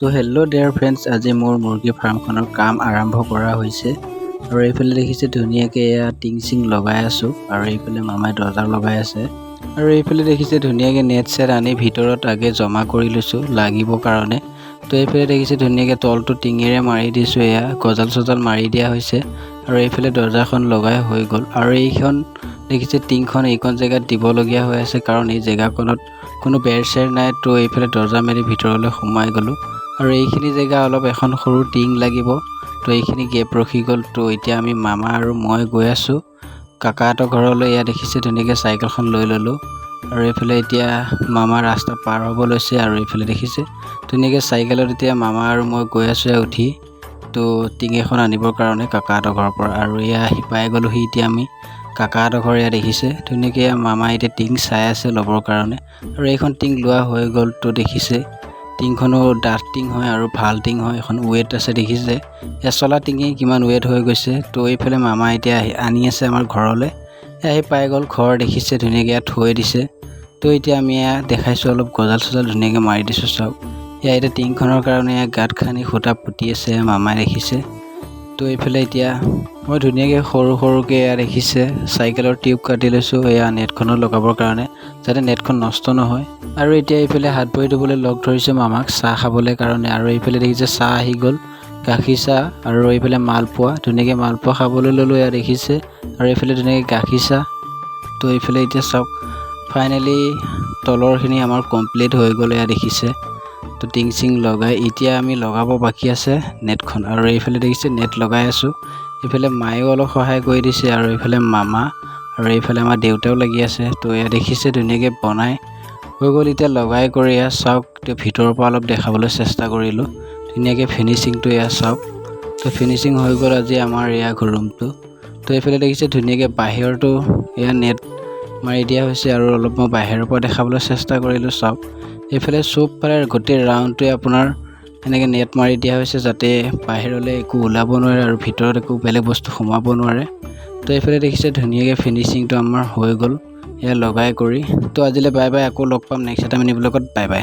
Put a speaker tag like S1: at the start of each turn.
S1: তো hello' dear friends, আজি মোৰ মুৰ্গী ফাৰ্মখনৰ কাম আৰম্ভ কৰা হৈছে। আৰু এইফালে দেখিছে ধুনীয়াকৈ এয়া টিং চিং লগাই আছোঁ, আৰু এইফালে মামাই দৰ্জা লগাই আছে। আৰু এইফালে দেখিছে ধুনীয়াকৈ নেট চেট আনি ভিতৰত আগে জমা কৰি লৈছোঁ লাগিবৰ কাৰণে। তো এইফালে দেখিছে ধুনীয়াকৈ তলটো টিঙেৰে মাৰি দিছোঁ, এয়া গজাল চজাল মাৰি দিয়া হৈছে। আৰু এইফালে দৰ্জাখন লগাই হৈ গ'ল। আৰু এইখন দেখিছে টিংখন এইখন জেগাত দিবলগীয়া হৈ আছে, কাৰণ এই জেগাখনত কোনো বেৰ চেৰ নাই। তো এইফালে দৰ্জা মেলি ভিতৰলৈ সোমাই গ'লোঁ। আৰু এইখিনি জেগা অলপ এখন সৰু টিং লাগিব, তো এইখিনি গেপ ৰখি গ'ল। তো এতিয়া আমি মামা আৰু মই গৈ আছোঁ কাকাহঁতৰ ঘৰলৈ। এয়া দেখিছে ধুনীয়াকৈ চাইকেলখন লৈ ল'লোঁ। আৰু এইফালে এতিয়া মামা ৰাস্তা পাৰ হ'ব লৈছে। আৰু এইফালে দেখিছে ধুনীয়াকৈ চাইকেলত এতিয়া মামা আৰু মই গৈ আছোঁ উঠি, তো টিং এখন আনিবৰ কাৰণে কাকাহঁতৰ ঘৰৰ পৰা। আৰু এয়া আহি পাই গ'লোহি এতিয়া আমি কাকাহঁতৰ ঘৰ। এয়া দেখিছে ধুনীয়াকৈ মামা এতিয়া টিং চাই আছে ল'বৰ কাৰণে। আৰু এইখন টিং লোৱা হৈ গ'ল। তো দেখিছে টিংখনো ডাঠ টিং হয় আৰু ভাল টিং হয়, এখন ৱেট আছে দেখিছে। চলা টিঙেই কিমান ৱেট হৈ গৈছে। তো এইফালে মামা এতিয়া আনি আছে আমাৰ ঘৰলৈ। আহি পাই গ'ল ঘৰ, দেখিছে ধুনীয়াকৈ ইয়াত থৈ দিছে। তো এতিয়া আমি এয়া দেখাইছোঁ অলপ গজাল চজাল ধুনীয়াকৈ মাৰি দিছোঁ চাওক। এয়া এতিয়া টিংখনৰ কাৰণে গাঁত খানি খুটা পুতি আছে মামাই দেখিছে। তো এইফালে এতিয়া মই ধুনীয়াকৈ সৰু সৰুকৈ এয়া দেখিছে চাইকেলৰ টিউব কাটি লৈছোঁ, এয়া নেটখনত লগাবৰ কাৰণে যাতে নেটখন নষ্ট নহয়। আৰু এতিয়া এইফালে হাত ভৰি ধুবলৈ লগ ধৰিছে মামাক চাহ খাবলৈ কাৰণে। আৰু এইফালে দেখিছে চাহ আহি গ'ল, গাখীৰ চাহ। আৰু এইফালে মালপোৱা, ধুনীয়াকৈ মালপোৱা খাবলৈ ল'লোঁ এয়া দেখিছে। আৰু এইফালে ধুনীয়াকৈ গাখীৰ চাহ। তো এইফালে এতিয়া চাওক ফাইনেলি তলৰখিনি আমাৰ কমপ্লিট হৈ গ'ল, এয়া দেখিছে। তো টিং চিং লগাই এতিয়া আমি লগাব বাকী আছে নেটখন। আৰু এইফালে দেখিছে নেট লগাই আছোঁ। এইফালে মায়েও অলপ সহায় কৰি দিছে, আৰু এইফালে মামা আৰু এইফালে আমাৰ দেউতাও লাগি আছে। তো এয়া দেখিছে ধুনীয়াকৈ বনাই হৈ গ'ল। এতিয়া লগাই কৰি এয়া চাওক, এতিয়া ভিতৰৰ পৰা অলপ দেখাবলৈ চেষ্টা কৰিলোঁ ধুনীয়াকৈ ফিনিচিংটো। এয়া চাওক, তো ফিনিচিং হৈ গ'ল আজি আমাৰ এয়া ৰুমটো। তো এইফালে দেখিছে ধুনীয়াকৈ বাহিৰতো এয়া নেট মাৰি দিয়া হৈছে। আৰু অলপ মই বাহিৰৰ পৰা দেখাবলৈ চেষ্টা কৰিলোঁ চাওক। এইফালে চবফালে গোটেই ৰাউণ্ডটোৱে আপোনাৰ এনেকৈ নেট মাৰি দিয়া হৈছে, যাতে বাহিৰলৈ একো ওলাব নোৱাৰে আৰু ভিতৰত একো বেলেগ বস্তু সোমাব নোৱাৰে। তো এইফালে দেখিছে ধুনীয়াকৈ ফিনিচিংটো আমাৰ হৈ গ'ল এয়া লগাই কৰি। তো আজিলৈ বাই বাই, আকৌ লগ পাম নেক্সট এটা মিনি ব্লগত। Bye bye.